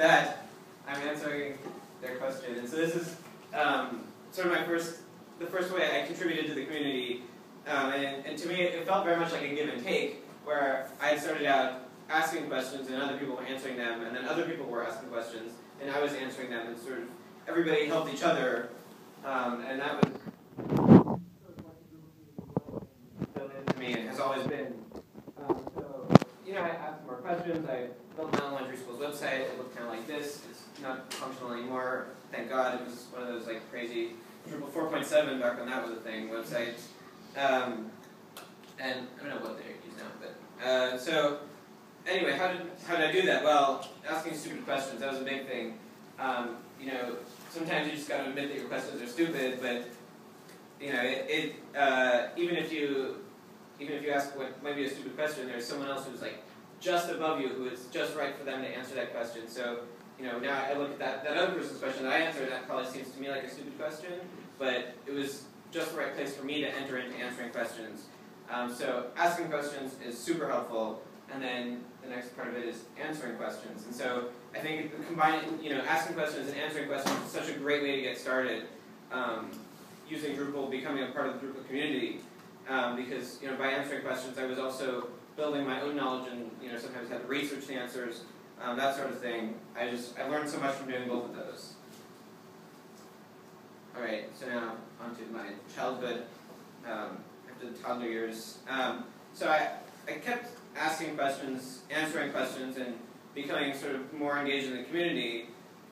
that, I'm answering their question. And so this is sort of the first way I contributed to the community. And to me, it felt very much like a give and take, where I had started out asking questions and other people were answering them, and then other people were asking questions, and I was answering them, and sort of everybody helped each other. And that was built into me and has always been. So, you know, I asked more questions. I built my elementary school's website. It looked kind of like this. It's not functional anymore. Thank God. It was one of those like crazy Drupal 4.7 back when that was a thing websites. And I don't know what they use now, but so anyway, how did I do that? Well, asking stupid questions. That was a big thing. You know, sometimes you just got to admit that your questions are stupid, but you know, even if you ask what might be a stupid question, there's someone else who's like just above you who is just right for them to answer that question. So, you know, now I look at that other person's question that I answered, that probably seems to me like a stupid question, but it was just the right place for me to enter into answering questions. So asking questions is super helpful, and then the next part of it is answering questions. And so I think combining, you know, asking questions and answering questions is such a great way to get started using Drupal, becoming a part of the Drupal community. Because, you know, by answering questions, I was also building my own knowledge, and you know, sometimes had to research the answers, that sort of thing. I learned so much from doing both of those. All right, so now on to my childhood, after the toddler years. So I kept asking questions, answering questions, and becoming sort of more engaged in the community.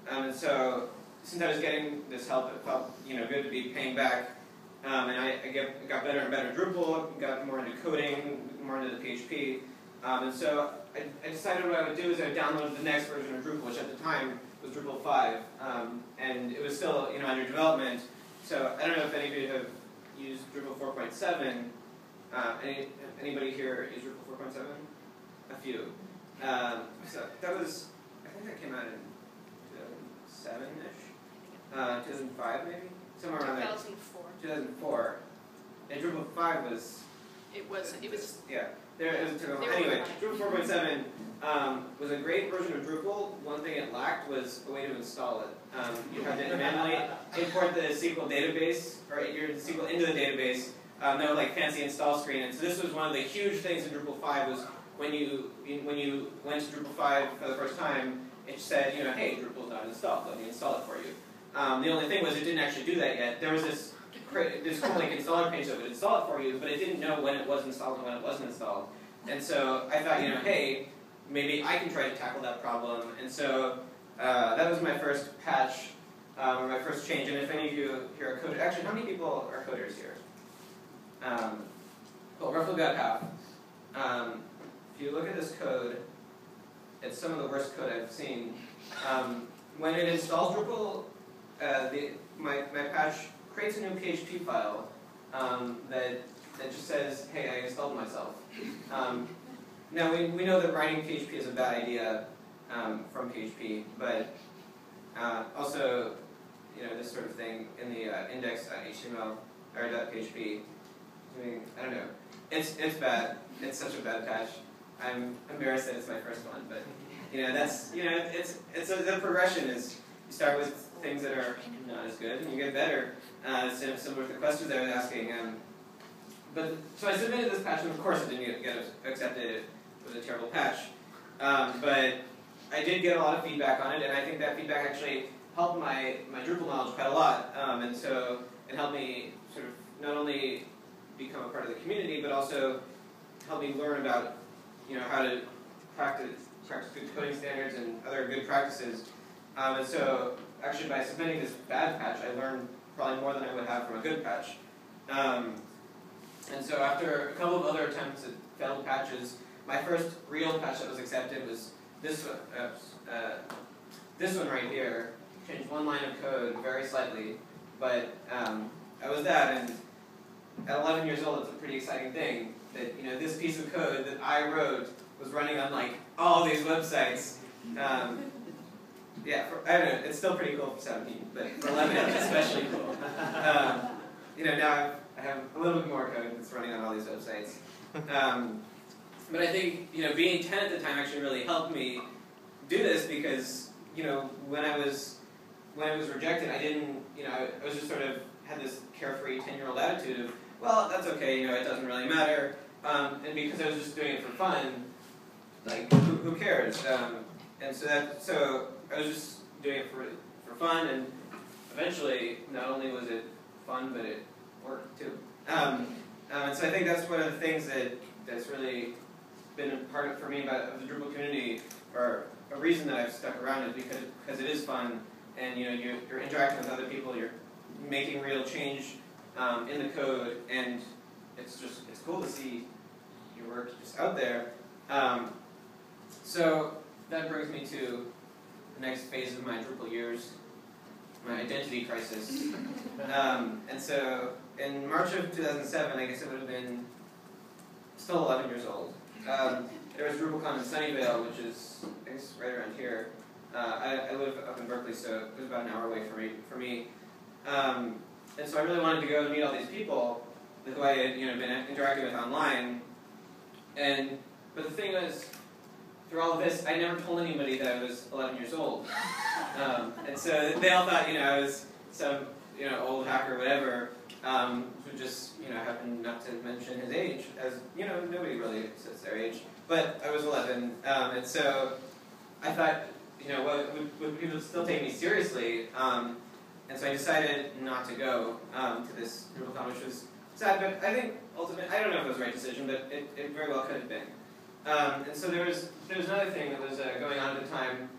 And so since I was getting this help, it felt, you know, good to be paying back. And I got better and better at Drupal, got more into coding, more into the PHP. And so I decided what I would do is I would download the next version of Drupal, which at the time was Drupal 5. And it was still, you know, under development. So I don't know if any of you have used Drupal 4.7. Anybody here use Drupal 4.7? A few. So that was, I think that came out in 2007-ish? 2005 maybe? Somewhere around there. 2004. 2004. And Drupal 5 was... It was... Yeah. Anyway, Drupal 4.7 was a great version of Drupal. One thing it lacked was a way to install it. You had to manually import the SQL database, or your SQL into the database. No like fancy install screen. And so this was one of the huge things in Drupal 5 was when you went to Drupal 5 for the first time, it said, you know, hey, Drupal's not installed. Let me install it for you. The only thing was it didn't actually do that yet. There was this cool like installer page that would install it for you, but it didn't know when it was installed and when it wasn't installed. And so I thought, you know, hey, maybe I can try to tackle that problem. And so that was my first patch, or my first change. And if any of you here are coders, actually, how many people are coders here? Well, roughly about half. If you look at this code, it's some of the worst code I've seen. When it installs Drupal, my patch creates a new PHP file that just says, hey, I installed myself. Now, we know that writing PHP is a bad idea from PHP, but also, you know, this sort of thing in the index.html or .php, I don't know. It's bad. It's such a bad patch. I'm embarrassed that it's my first one, but you know, that's, you know, the progression is you start with things that are not as good, and you get better. Similar to the questions I was asking. So I submitted this patch, and of course it didn't get accepted. It was a terrible patch. But I did get a lot of feedback on it, and I think that feedback actually helped my Drupal knowledge quite a lot. And so it helped me sort of not only become a part of the community, but also help me learn about, you know, how to practice good coding standards and other good practices. And so actually by submitting this bad patch, I learned probably more than I would have from a good patch. And so after a couple of other attempts at failed patches, my first real patch that was accepted was this one right here. Changed one line of code very slightly, but that was that. And at 11 years old, it's a pretty exciting thing that, you know, this piece of code that I wrote was running on like all these websites. Yeah, I don't know, it's still pretty cool for 17, but for 11 it's especially cool. You know, now I have a little bit more code that's running on all these websites. But I think, you know, being 10 at the time actually really helped me do this because, when it was rejected, I didn't, I was just sort of had this carefree 10-year-old attitude of, well, that's okay, it doesn't really matter, and because I was just doing it for fun, like, who cares? And so I was just doing it for fun, and eventually, not only was it fun, but it worked too. And so I think that's one of the things that's really been a part of, for me, of the Drupal community, or a reason that I've stuck around is because it is fun, and you're interacting with other people, you're making real change in the code, and it's cool to see your work just out there. So that brings me to the next phase of my Drupal years, my identity crisis. And so in March of 2007, I guess it would have been still 11 years old. There was DrupalCon in Sunnyvale, which is, I guess, right around here. I live up in Berkeley, so it was about an hour away for me. And so I really wanted to go and meet all these people who I had been interacting with online. But the thing was, through all of this, I never told anybody that I was 11 years old. And so they all thought I was some old hacker or whatever, who just happened not to mention his age, as nobody really says their age. But I was 11, and so I thought, would people still take me seriously? And so I decided not to go to this DrupalCon, which was sad, but I think ultimately, I don't know if it was the right decision, but it very well could have been. And so there was another thing that was going on at the time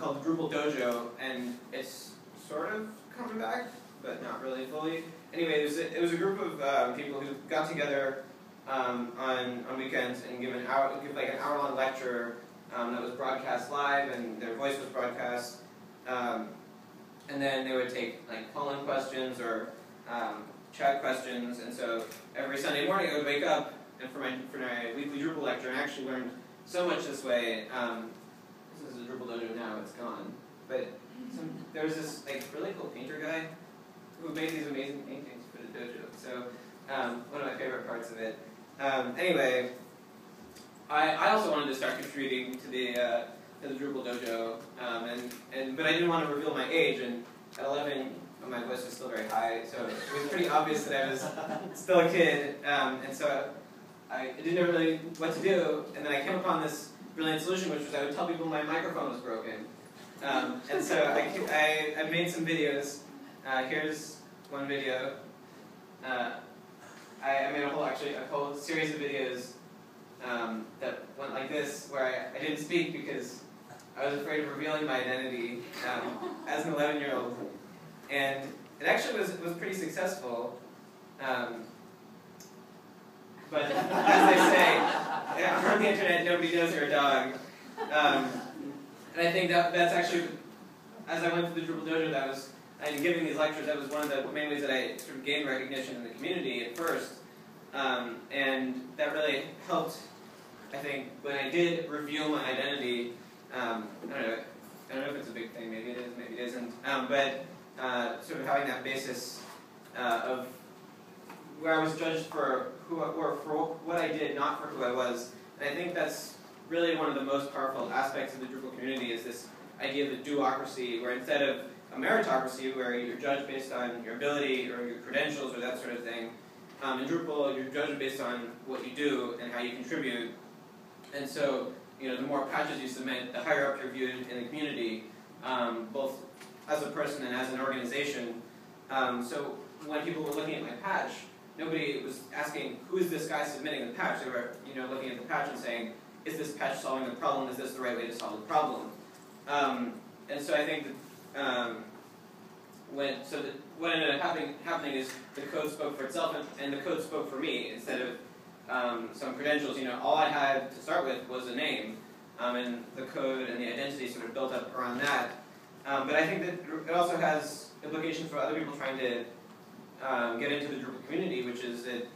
called Drupal Dojo, and it's sort of coming back, but not really fully. Anyway, it was a group of people who got together on weekends and give like an hour-long lecture that was broadcast live, and their voice was broadcast. And then they would take like call-in questions or chat questions. And so every Sunday morning I would wake up, and for my weekly Drupal lecture, and I actually learned so much this way. This is a Drupal Dojo now; it's gone. But there was this like really cool painter guy who made these amazing paintings for the dojo. So one of my favorite parts of it. Anyway, I also wanted to start contributing to the Drupal Dojo, but I didn't want to reveal my age, and at 11, my voice was still very high, so it was pretty obvious that I was still a kid, and so I didn't know really what to do, and then I came upon this brilliant solution, which was I would tell people my microphone was broken. And so I made some videos. Here's one video. I made a whole series of videos that went like this, where I didn't speak because I was afraid of revealing my identity as an 11-year-old, and it actually was pretty successful. But as they say, on the internet, nobody knows you're a dog. And I think that's actually, as I went to the Drupal Dojo, and giving these lectures, that was one of the main ways that I sort of gained recognition in the community at first, and that really helped. I think when I did reveal my identity, I don't know if it's a big thing, maybe it is, maybe it isn't, but sort of having that basis of where I was judged for for what I did, not for who I was. And I think that's really one of the most powerful aspects of the Drupal community, is this idea of the duocracy, where instead of a meritocracy where you're judged based on your ability or your credentials or that sort of thing, in Drupal you're judged based on what you do and how you contribute. And so, the more patches you submit, the higher up you're viewed in the community, both as a person and as an organization. So when people were looking at my patch, nobody was asking, who is this guy submitting the patch? They were, looking at the patch and saying, is this patch solving the problem? Is this the right way to solve the problem? And so I think that what ended up happening is the code spoke for itself, and the code spoke for me instead of some credentials. All I had to start with was a name, and the code and the identity sort of built up around that. But I think that it also has implications for other people trying to get into the Drupal community, which is that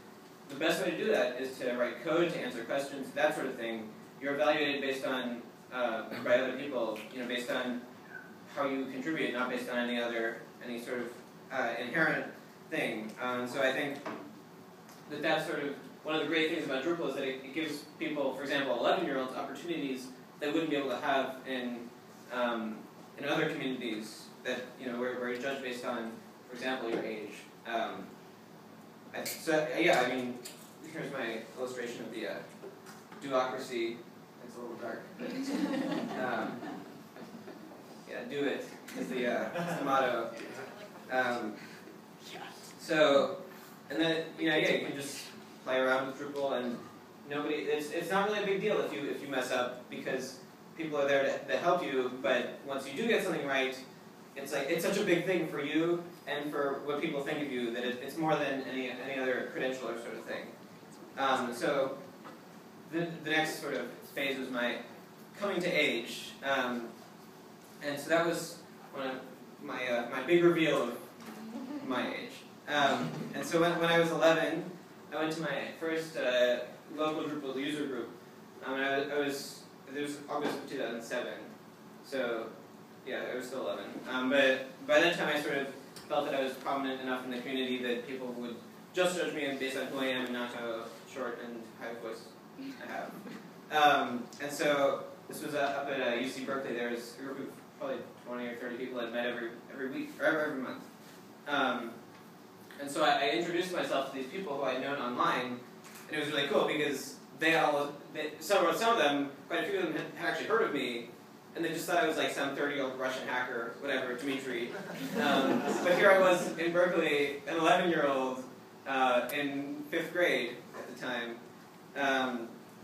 the best way to do that is to write code, to answer questions, that sort of thing. You're evaluated based on, by other people, based on how you contribute, not based on any sort of inherent thing. So I think that that's sort of one of the great things about Drupal, is that it gives people, for example, 11-year-olds opportunities they wouldn't be able to have in in other communities that where you judge based on, for example, your age. Yeah, I mean, here's my illustration of the duocracy. It's a little dark, but yeah, do it is the motto. So, and then yeah, you can just play around with Drupal, and it's not really a big deal if you mess up, because people are there to help you. But once you do get something right, it's such a big thing for you and for what people think of you that it's more than any other credential or sort of thing. So the next sort of phase was my coming to age, and so that was one of my big reveal of my age. And so when I was 11, I went to my first local Drupal user group. It was August of 2007, so yeah, I was still 11. But by that time, I sort of felt that I was prominent enough in the community that people would just judge me based on who I am and not how short and high a voice I have. And so this was up at UC Berkeley. There was a group of probably 20 or 30 people I'd met every week or every month. And so I introduced myself to these people who I'd known online, and it was really cool because some of them, quite a few of them had actually heard of me, and they just thought I was like some 30-year-old Russian hacker, whatever, Dmitri. But here I was in Berkeley, an 11-year-old in 5th grade at the time.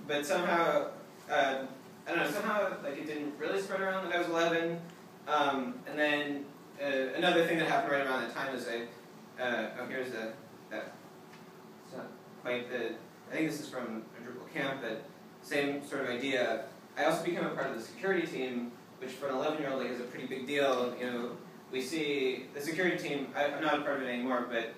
But somehow, I don't know, somehow like it didn't really spread around that I was 11. And then another thing that happened right around that time is here's it's not quite I think this is from a Drupal camp, but same sort of idea. I also became a part of the security team, which for an 11-year-old is a pretty big deal. We see the security team. I'm not a part of it anymore, but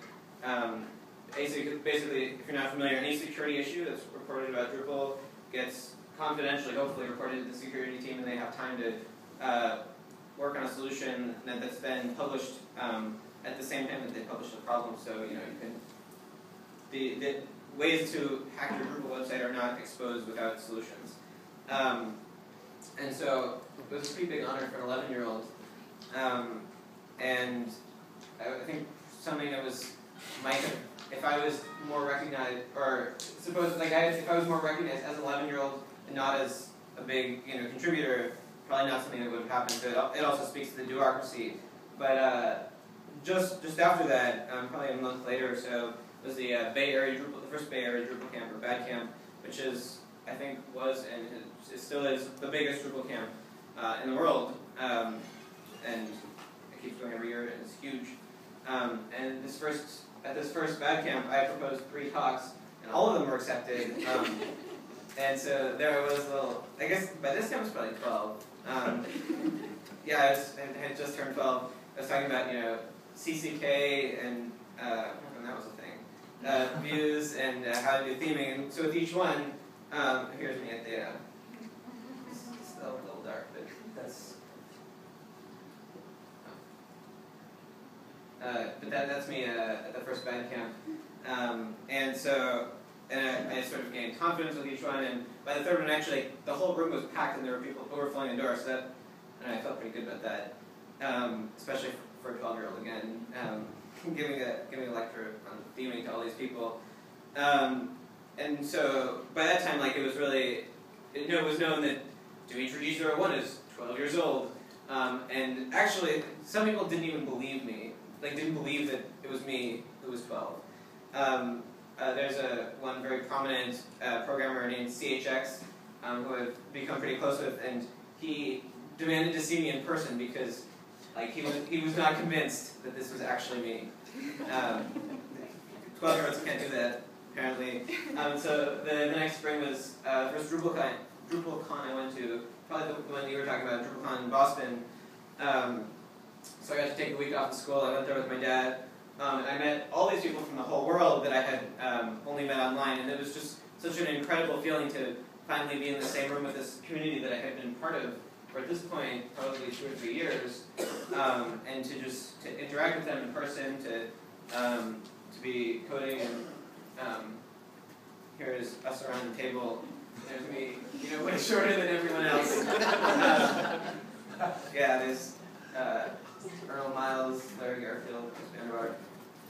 basically, if you're not familiar, any security issue that's reported about Drupal gets confidentially, hopefully, reported to the security team, and they have time to work on a solution that's then published at the same time that they publish the problem. So you can the ways to hack your Drupal website are not exposed without solutions. And so it was a pretty big honor for an 11-year-old. And I think something that if I was more recognized, or if I was more recognized as an 11-year-old and not as a big contributor, probably not something that would have happened. So it also speaks to the duocracy. But just after that, probably a month later or so, was the the first Bay Area Drupal camp, or BAD camp, which is, I think, was and it still is the biggest Drupal camp in the world, and it keeps going every year, and it's huge. And at this first BAD camp, I proposed 3 talks, and all of them were accepted. And so there I was, I guess by this time I was probably 12. Yeah, I had just turned 12. I was talking about CCK and that was a thing. Views and how to do theming. And so with each one, here's me at the. It's still a little dark, but that's. That's me at the first BAD camp, and I sort of gained confidence with each one. And by the third one, actually, the whole room was packed, and there were people overflowing the door. So and I felt pretty good about that, especially for a 12-year-old again. Giving a lecture on theming to all these people, and so by that time, it was really, it was known that Dmitri G01 is 12 years old, and actually some people didn't even believe me, didn't believe that it was me who was 12. There's one very prominent programmer named CHX who I've become pretty close with, and he demanded to see me in person because. He was not convinced that this was actually me. 12-year-olds can't do that, apparently. So the next spring was the first DrupalCon I went to, probably the one you were talking about, DrupalCon in Boston. So I got to take a week off of school. I went there with my dad, and I met all these people from the whole world that I had only met online, and it was just such an incredible feeling to finally be in the same room with this community that I had been part of for at this point probably 2 or 3 years, and to interact with them in person, to be coding, and here's us around the table. There's me, way shorter than everyone else. Yeah, Earl Miles, Larry Garfield,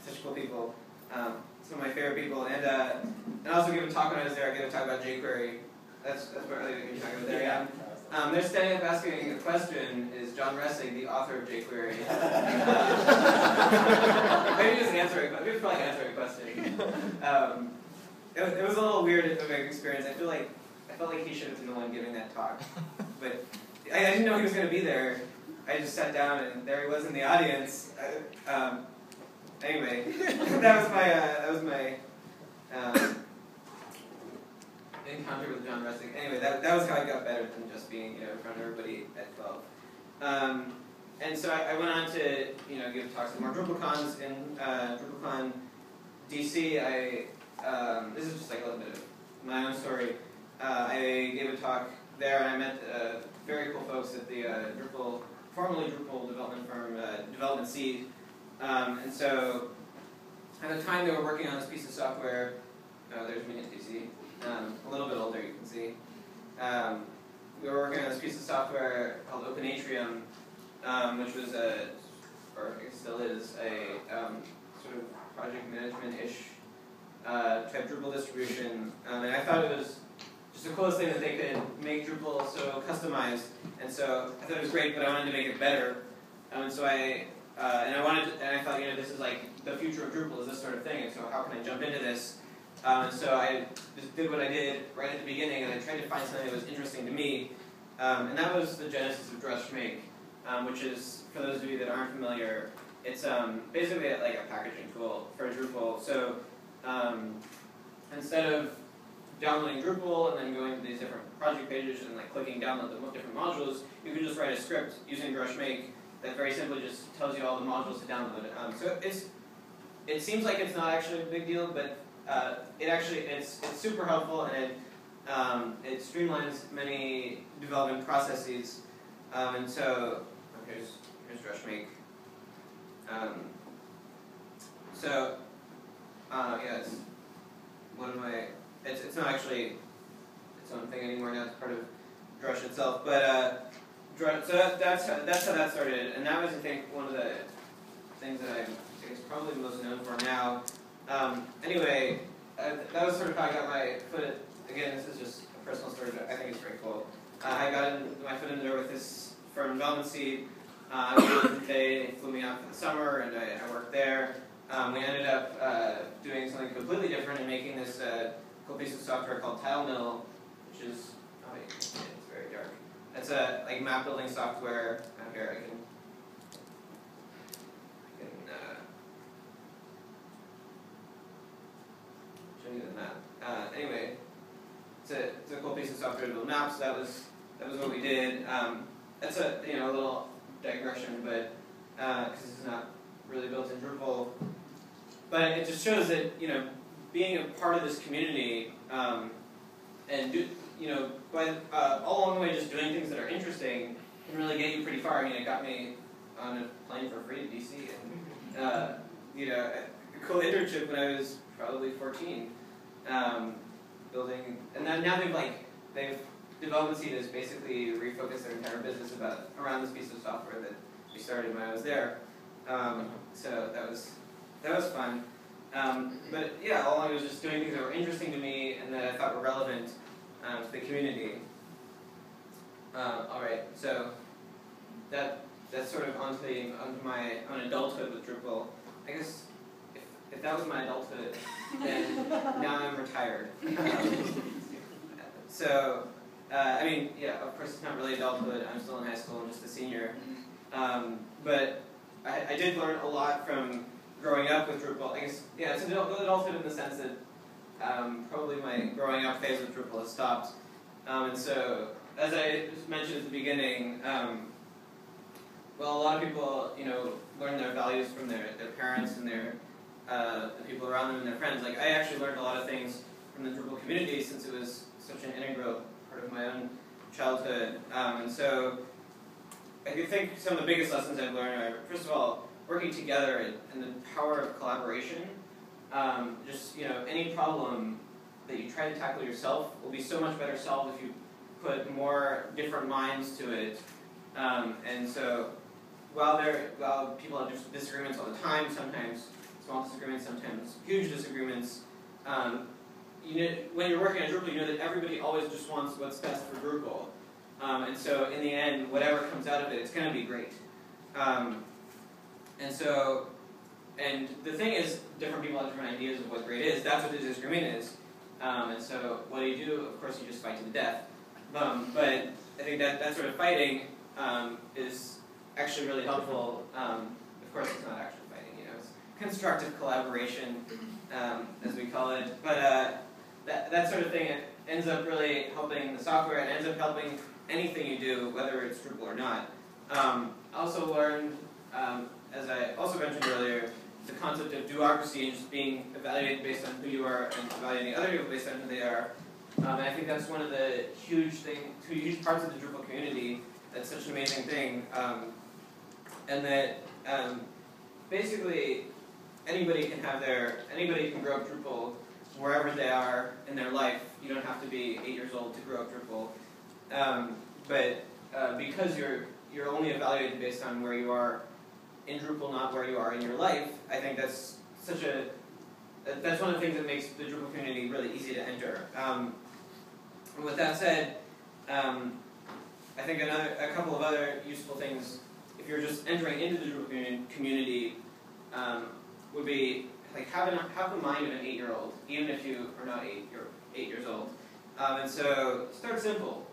such cool people. Some of my favorite people. And I also gave a talk when I was there. I gave a talk about jQuery. That's what really made me talk about there. Yeah. They're standing up asking a question, is John Ressig the author of jQuery? Maybe just answering, but maybe probably answering a question. It was a little weird of an experience. I felt like he should have been the one giving that talk. But I didn't know he was going to be there. I just sat down and there he was in the audience. Anyway, that was my encounter with John Ressig. Anyway, that was how I got better than just being in front of everybody at 12. And so I went on to give talks at more DrupalCons. In DrupalCon DC, this is just like a little bit of my own story. I gave a talk there and I met very cool folks at the formerly Drupal development firm, Development Seed. And so at the time they were working on this piece of software. There's me at DC. A little bit older, you can see. We were working on this piece of software called OpenAtrium, which was or it still is, a sort of project management-ish type Drupal distribution. And I thought it was just the coolest thing that they could make Drupal so customized. And so I thought it was great, but I wanted to make it better. And so I thought, this is like the future of Drupal is this sort of thing. And so how can I jump into this? And so I just did what I did right at the beginning, and I tried to find something that was interesting to me. And that was the genesis of drupal, which is, for those of you that aren't familiar, it's basically like a packaging tool for Drupal. So instead of downloading Drupal and then going to these different project pages and like clicking download the different modules, you can just write a script using drupal that very simply just tells you all the modules to download. So it seems like it's not actually a big deal, but it's super helpful, and it streamlines many development processes. And so here's drupal. Yeah, it's one of my. It's not actually its own thing anymore now. It's part of Drush itself, but so that's how that started, and that was, I think, one of the things that I'm probably most known for now. Anyway, that was sort of how I got my foot. Again, this is just a personal story, but I think it's very cool. I got my foot in the door with this firm, Development Seed. They flew me out for the summer, and I worked there. We ended up doing something completely different and making this cool piece of software called TileMill, which is, it's very dark. It's a like map building software. Here I can show you the map. Anyway, it's a cool piece of software to build maps. That was what we did. That's a little digression, but because it's not really built in Drupal. But it just shows that being a part of this community and all along the way just doing things that are interesting can really get you pretty far. I mean, it got me on a plane for free to DC, and a cool internship when I was probably 14, building. And then now they've Development Seed has basically refocused their entire business around this piece of software that we started when I was there. So that was fun. But yeah, all along I was just doing things that were interesting to me and that I thought were relevant to the community. All right, so that's sort of onto my own adulthood with Drupal. I guess if that was my adulthood, then now I'm retired. So I mean, yeah, of course it's not really adulthood. I'm still in high school. I'm just a senior. But I did learn a lot from growing up with Drupal. I guess, yeah, it's adulthood in the sense that probably my growing up phase with Drupal has stopped. And so, as I just mentioned at the beginning, well, a lot of people, learn their values from their parents and the people around them and their friends. Like, I actually learned a lot of things from the Drupal community since it was such an integral part of my own childhood. And so, I think some of the biggest lessons I've learned are, first of all, working together and the power of collaboration. Any problem that you try to tackle yourself will be so much better solved if you put more different minds to it. And so while people have disagreements all the time, sometimes small disagreements, sometimes huge disagreements, when you're working on Drupal, you know that everybody always just wants what's best for Drupal. And so in the end, whatever comes out of it, it's going to be great. And the thing is, different people have different ideas of what great is. That's what the disagreement is. And so what do? Of course, you just fight to the death. But I think that sort of fighting is actually really helpful. Of course, it's not actually fighting. It's constructive collaboration, as we call it. But that sort of thing ends up really helping the software, and ends up helping anything you do, whether it's Drupal or not. I also learned, as I also mentioned earlier, the concept of duocracy and just being evaluated based on who you are and evaluating other people based on who they are. And I think that's one of the huge parts of the Drupal community that's such an amazing thing. And that basically anybody can grow up Drupal wherever they are in their life. You don't have to be 8 years old to grow up Drupal. But because you're only evaluated based on where you are in Drupal, not where you are in your life, I think that's one of the things that makes the Drupal community really easy to enter. With that said, I think a couple of other useful things, if you're just entering into the Drupal community, would be like have the mind of an 8-year-old, even if you are not 8 years old. And so start simple.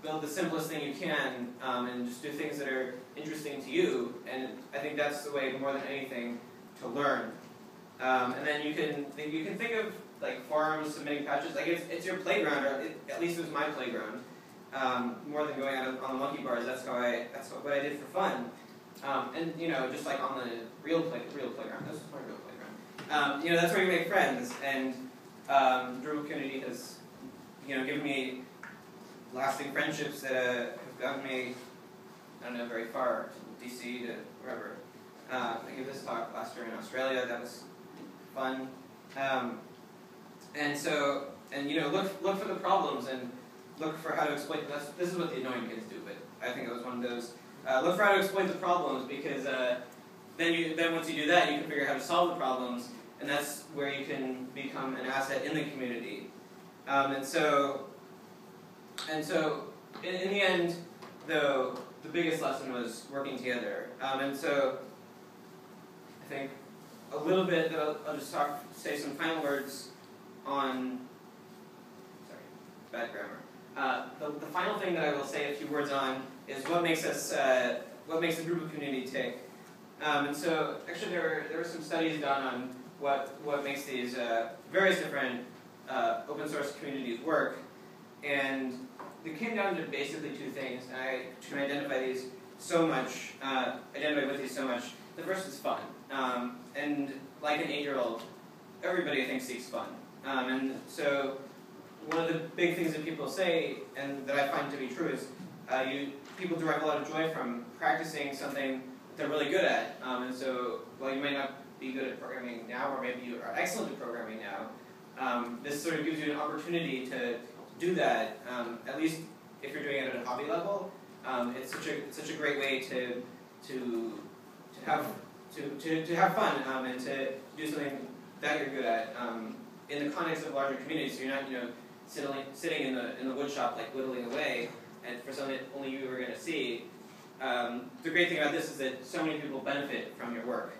Build the simplest thing you can, and just do things that are interesting to you. And I think that's the way, more than anything, to learn. And then you can think of like forums, submitting patches. Like it's your playground, or at least it was my playground. More than going out on the monkey bars, that's what I did for fun. And just like on the real playground. This was my real playground. That's where you make friends. And Drupal community has given me lasting friendships that have gotten me, I don't know, very far, to DC to wherever. I gave this talk last year in Australia. That was fun. Look for the problems and look for how to exploit them. This is what the annoying kids do, but I think it was one of those. Look for how to exploit the problems, because then once you do that, you can figure out how to solve the problems, and that's where you can become an asset in the community. And so in the end, though, the biggest lesson was working together. And so I think a little bit that I'll just say some final words on. Sorry, bad grammar. The final thing that I will say a few words on is what makes the Drupal community tick. And so actually there were some studies done on what makes these various different open source communities work. And it came down to basically two things, and I can identify with these so much. The first is fun. And like an 8-year-old, everybody I think seeks fun. And so one of the big things that people say, and that I find to be true, is people derive a lot of joy from practicing something that they're really good at. And so while you might not be good at programming now, or maybe you are excellent at programming now, this sort of gives you an opportunity to do that, at least if you're doing it at a hobby level. It's such a great way to have fun and to do something that you're good at in the context of larger communities. So you're not sitting in the wood shop like whittling away, and for something that only you are going to see. The great thing about this is that so many people benefit from your work.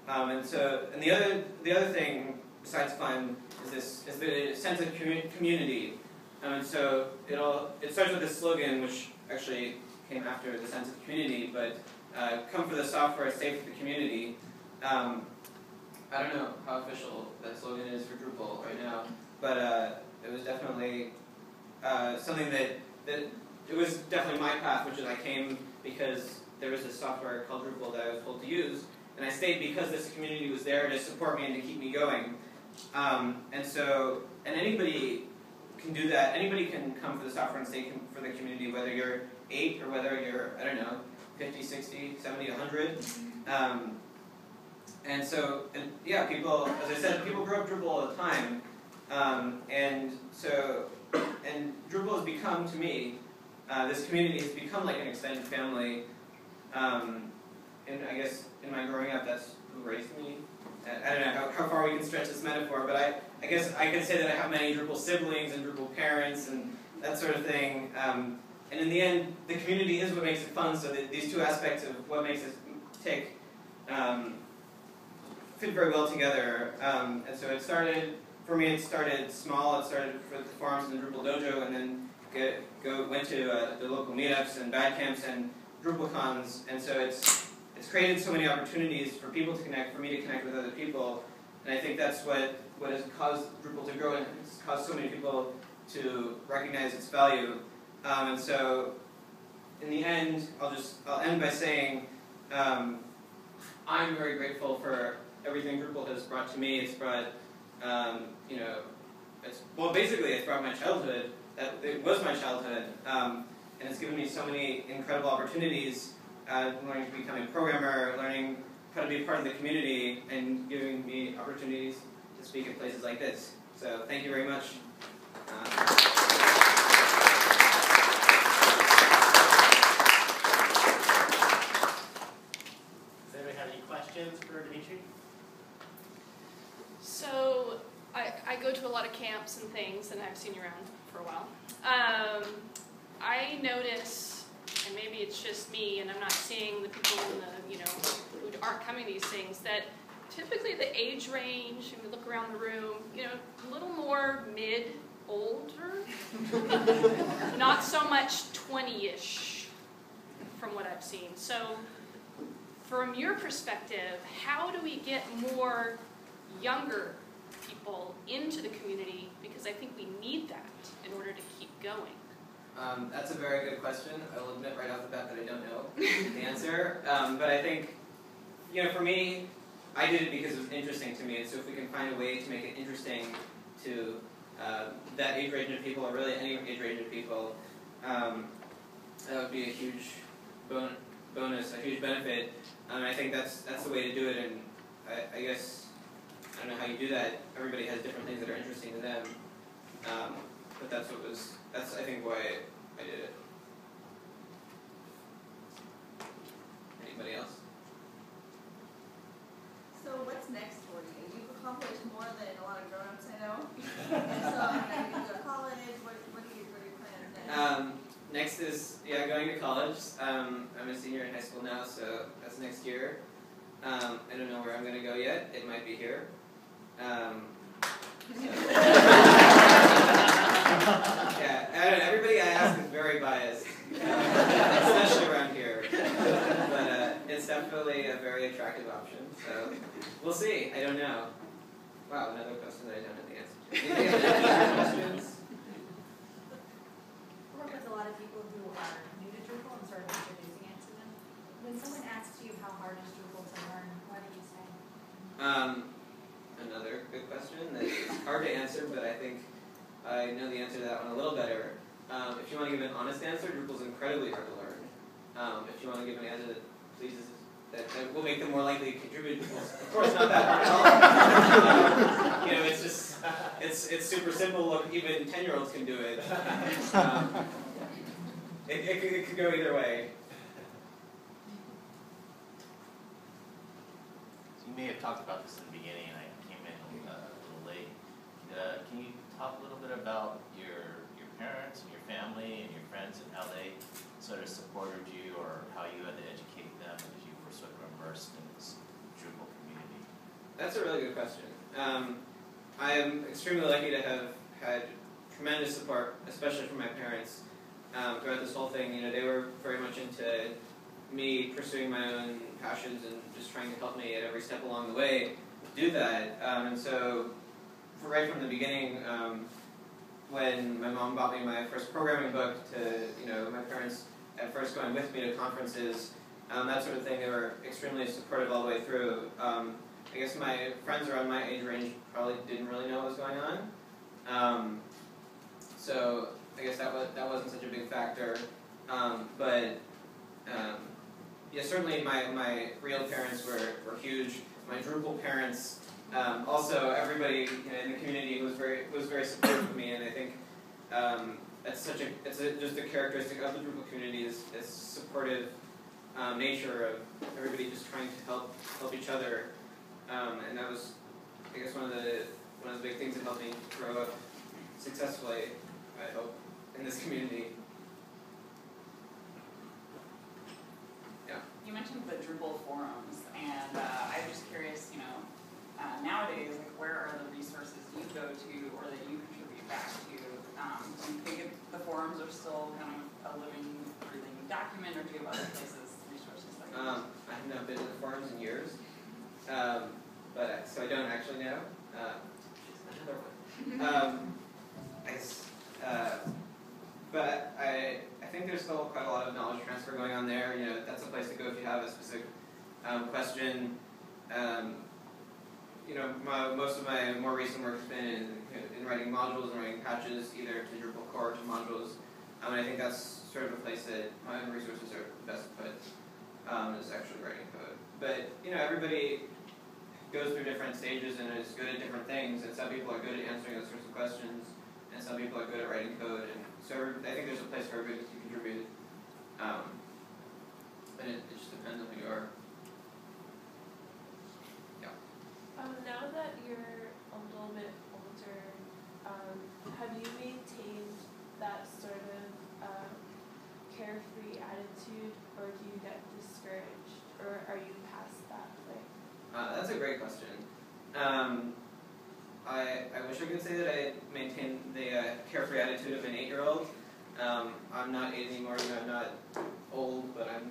And the other thing besides fun is the sense of community. And so it starts with this slogan, which actually came after the sense of community, but come for the software, stay for the community. I don't know how official that slogan is for Drupal right now, but it was definitely something that it was definitely my path, which is I came because there was this software called Drupal that I was told to use, and I stayed because this community was there to support me and to keep me going. And anybody can do that. Anybody can come for the software and stay for the community, whether you're 8 or whether you're, I don't know, 50, 60, 70, 100. And people, as I said, people grow up Drupal all the time. And Drupal has become, to me, this community has become like an extended family. And I guess in my growing up, that's who raised me. I don't know how far we can stretch this metaphor, but I guess I could say that I have many Drupal siblings and Drupal parents and that sort of thing. And in the end, the community is what makes it fun, so that these two aspects of what makes it tick fit very well together. And so it started, for me, it started small. It started for the forums and the Drupal dojo, and then went to the local meetups and bad camps and DrupalCons, and so it's created so many opportunities for people to connect, for me to connect with other people, and I think that's what has caused Drupal to grow, and it's caused so many people to recognize its value. And so, in the end, I'll end by saying I'm very grateful for everything Drupal has brought to me. It's brought, basically it's brought my childhood. It was my childhood, and it's given me so many incredible opportunities, learning to become a programmer, learning how to be part of the community, and giving me opportunities to speak at places like this. So thank you very much. Does anybody have any questions for Dmitri? So I go to a lot of camps and things, and I've seen you around for a while. I notice, and maybe it's just me, and I'm not seeing the people in the, who aren't coming to these things, that typically the age range, and we look around the room, a little more mid-older, not so much 20-ish from what I've seen. So from your perspective, how do we get more younger people into the community? Because I think we need that in order to keep going. That's a very good question. I will admit right off the bat that I don't know the answer. But I think, for me, I did it because it was interesting to me. And so if we can find a way to make it interesting to that age range of people, or really any age range of people, that would be a huge bonus, a huge benefit. I think that's the way to do it. And I guess, I don't know how you do that. Everybody has different things that are interesting to them. But that's I think why I did it. Anybody else? So what's next for you? You've accomplished more than a lot of grown-ups I know. And so you go to college. What are your plans next? Next is, going to college. I'm a senior in high school now, so that's next year. I don't know where I'm going to go yet. It might be here. I don't know. Everybody I ask is very biased, especially around here. But it's definitely a very attractive option. So we'll see. I don't know. Wow, another question that I don't know the answer to. Anybody have any questions? I work with a lot of people who are new to Drupal and sort of introducing it to them. When someone asks you how hard is Drupal to learn, what do you say? Another good question that is hard to answer, but I think I know the answer to that one a little better. If you want to give an honest answer, Drupal is incredibly hard to learn. If you want to give an answer that pleases, that will make them more likely to contribute, of course not that hard at all. It's just, it's super simple. Look, even 10-year-olds can do it. It could go either way. So you may have talked about this in the beginning, and I came in a little late. Can you talk a little bit about your parents and your family and your friends and how they sort of supported you, or how you had to educate them as you were sort of immersed in this Drupal community? That's a really good question. I am extremely lucky to have had tremendous support, especially from my parents, throughout this whole thing. They were very much into me pursuing my own passions and just trying to help me at every step along the way do that. And so, right from the beginning, when my mom bought me my first programming book, to my parents at first going with me to conferences, that sort of thing, they were extremely supportive all the way through. I guess my friends around my age range probably didn't really know what was going on, so I guess that wasn't such a big factor. But certainly my real parents were huge. My Drupal parents. Also, everybody in the community was very supportive of me, and I think it's just a characteristic of the Drupal community is supportive nature of everybody just trying to help each other, and that was, I guess, one of the big things that helped me grow up successfully, I hope, in this community. Yeah. You mentioned the Drupal forums, and I'm just curious, nowadays, like, where are the resources you go to or that you contribute back to? Do you think the forums are still kind of a living, breathing document, or do you have other places, resources that you use? I have not been to the forums in years, so I don't actually know. Another one. But I think there's still quite a lot of knowledge transfer going on there. That's a place to go if you have a specific question. Most of my more recent work has been in writing modules and writing patches, either to Drupal core or to modules. And I think that's sort of a place that my own resources are best put, is actually writing code. But everybody goes through different stages and is good at different things, and some people are good at answering those sorts of questions, and some people are good at writing code. And so I think there's a place for everybody to contribute. And it just depends on who you are. Now that you're a little bit older, have you maintained that sort of carefree attitude, or do you get discouraged, or are you past that point? That's a great question. I wish I could say that I maintained the carefree attitude of an 8-year-old. I'm not 8 anymore, and I'm not old, but I'm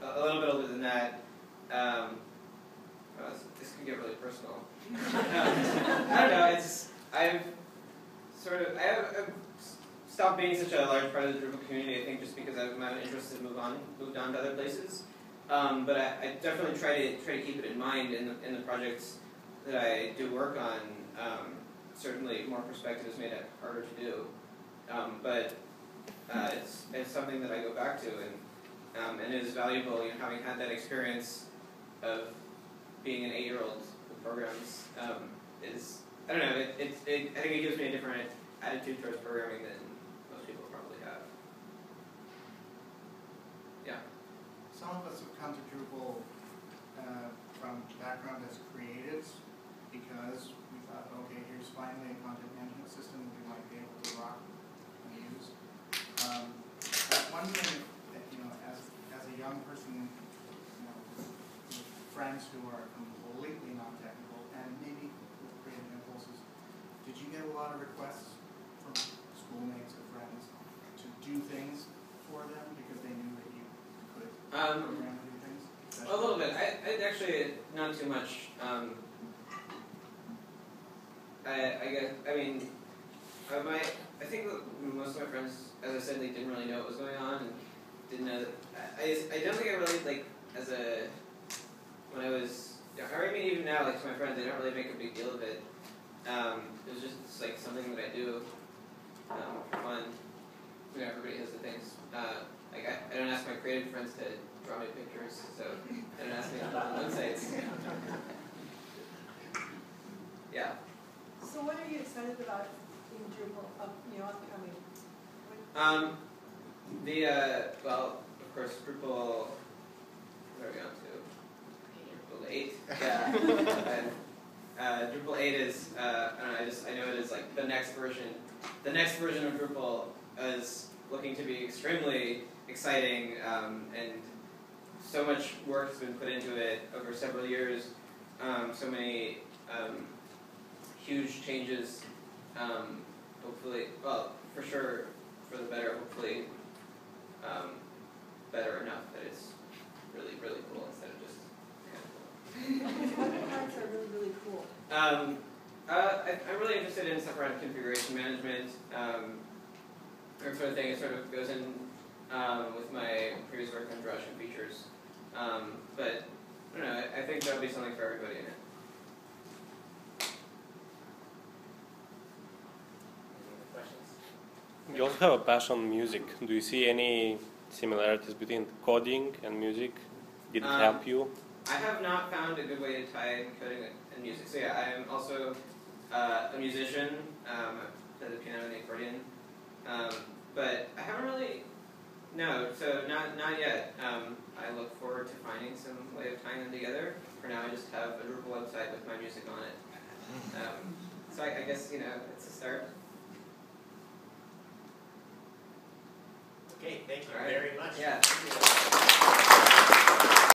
a little bit older than that. This can get really personal. I don't know. I've stopped being such a large part of the Drupal community. I think just because my interests have moved on to other places. But I definitely try to keep it in mind in the projects that I do work on. Certainly, more perspective has made it harder to do. But it's something that I go back to, and it is valuable. Having had that experience of being an 8-year-old with programs is, I don't know, I think it gives me a different attitude towards programming than most people probably have. Yeah. Some of us have come to Drupal from background as creatives because we thought, okay, here's finally a content management system that we might be able to rock and use. But one thing that, as a young person, with friends who are completely non-technical and maybe with creative impulses, did you get a lot of requests from schoolmates or friends to do things for them because they knew that you could program and do things? A little bit. I actually not too much. I think most of my friends, as I said, they didn't really know what was going on and didn't know that. I don't think I really when I was, or even now, to my friends, I don't really make a big deal of it. It was just something that I do for fun. Everybody has the things. I don't ask my creative friends to draw me pictures, so I don't ask them to build websites. Yeah. So what are you excited about in Drupal, upcoming? Well, of course, Drupal, what are we on to? Drupal 8? Yeah. Drupal 8 is, I know it is the next version. The next version of Drupal is looking to be extremely exciting, and so much work has been put into it over several years. So many huge changes. Hopefully, well, for sure, for the better. Hopefully, better enough that it's really, really cool instead of just kind of cool. What parts are really, really cool? I'm really interested in stuff around configuration management, that sort of thing. It sort of goes in with my previous work on Drush and features. But I don't know. I think there'll be something for everybody in it. Any questions? You also have a passion on music. Do you see any similarities between coding and music? Did it help you? I have not found a good way to tie coding and music. So yeah, I am also a musician, play the piano and the accordion, but I haven't really No, so not yet. I look forward to finding some way of tying them together. For now, I just have a Drupal website with my music on it. So I guess, it's a start. Okay, thank you All right. very much. Yeah. Thank you.